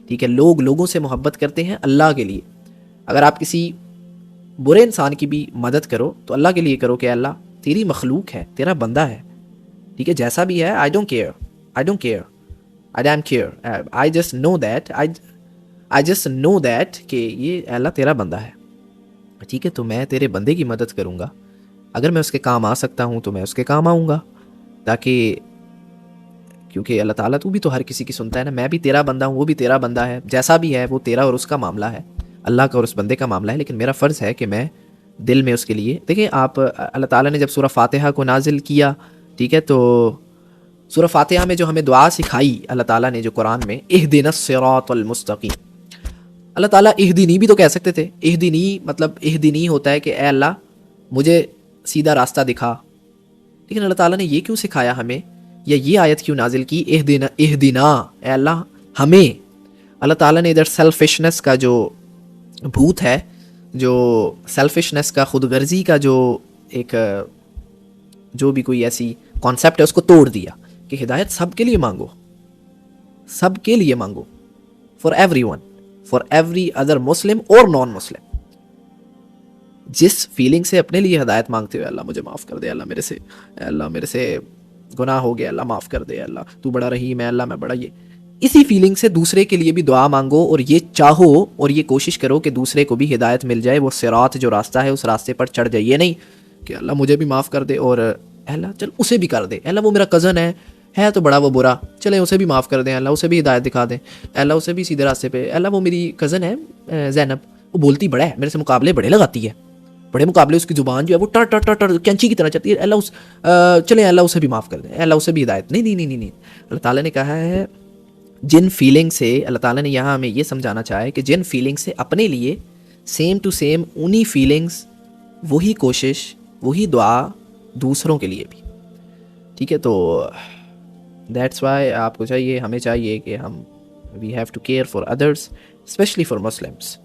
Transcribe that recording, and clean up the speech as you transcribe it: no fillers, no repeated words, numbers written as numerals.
ٹھیک ہے، لوگ لوگوں سے محبت کرتے ہیں اللہ کے لیے. اگر آپ کسی برے انسان کی بھی مدد کرو تو اللہ کے لیے کرو کہ اللہ تیری مخلوق ہے، تیرا بندہ ہے، ٹھیک ہے، جیسا بھی ہے. I don't care, I don't care, I damn care, I just know that, I just know that کہ یہ اللہ تیرا بندہ ہے، ٹھیک ہے، تو میں تیرے بندے کی مدد کروں گا. اگر میں اس کے کام آ سکتا ہوں تو میں اس کے کام آؤں گا، تاکہ کیونکہ اللہ تعالیٰ تو بھی تو ہر کسی کی سنتا ہے نا. میں بھی تیرا بندہ ہوں، وہ بھی تیرا بندہ ہے، جیسا بھی ہے وہ تیرا اور اس کا معاملہ ہے، اللہ کا اور اس بندے کا معاملہ ہے. لیکن میرا فرض ہے کہ میں دل میں اس کے لیے دیکھیں. آپ اللہ تعالیٰ نے جب سورہ فاتحہ کو نازل کیا، ٹھیک ہے، تو سورہ فاتحہ میں جو ہمیں دعا سکھائی اللہ تعالیٰ نے جو قرآن میں، اہدنا الصراط المستقیم، اللہ تعالیٰ اہدنی بھی تو کہہ سکتے تھے. اہدنی مطلب اہدنی ہوتا ہے کہ اے اللہ مجھے سیدھا راستہ دکھا، لیکن اللہ تعالیٰ نے یہ کیوں سکھایا ہمیں، یا یہ آیت کیوں نازل کی، اہدنا اہدنا، اے اللہ ہمیں. اللہ تعالیٰ نے ادھر سیلفشنس کا جو بھوت ہے، جو سیلفشنس کا، خود غرضی کا جو ایک جو بھی کوئی ایسی کانسیپٹ ہے اس کو توڑ دیا کہ ہدایت سب کے لیے مانگو، سب کے لیے مانگو، for every one, for every other Muslim اور نان مسلم. جس فیلنگ سے اپنے لیے ہدایت مانگتے ہوئے اللہ مجھے معاف کر دے، اللہ میرے سے، اللہ میرے سے گناہ ہو گیا، اللہ معاف کر دے، اللہ تو بڑا رحیم ہے، اللہ میں بڑا یہ، اسی فیلنگ سے دوسرے کے لیے بھی دعا مانگو اور یہ چاہو اور یہ کوشش کرو کہ دوسرے کو بھی ہدایت مل جائے، وہ صراط جو راستہ ہے اس راستے پر چڑھ جائے. یہ نہیں کہ اللہ مجھے بھی معاف کر دے اور اللہ چل اسے بھی کر دے، اللہ وہ میرا کزن ہے تو بڑا وہ برا، چلیں اسے بھی معاف کر دیں، اللہ اسے بھی ہدایت دکھا دیں، اللہ اسے بھی سیدھے راستے پہ، اللہ وہ میری کزن ہے زینب، وہ بولتی بڑا ہے، میرے سے مقابلے بڑے لگاتی ہے، بڑے مقابلے اس کی زبان جو ہے وہ ٹر ٹر ٹر ٹر کینچی کی طرح چلتی ہے، اللہ چلیں اللہ اسے بھی معاف کر دیں، اللہ اسے بھی ہدایت. نہیں. اللہ تعالیٰ نے کہا ہے جن فیلنگ سے، اللہ تعالیٰ نے یہاں ہمیں یہ سمجھانا چاہا ہے کہ جن فیلنگ سے اپنے لیے سیم ٹو سیم انہی فیلنگس، وہی کوشش، وہی دعا دوسروں کے لیے بھی، ٹھیک ہے. تو دیٹس وائی آپ کو چاہیے، ہمیں چاہیے کہ ہم we have to care for others, specially for Muslims.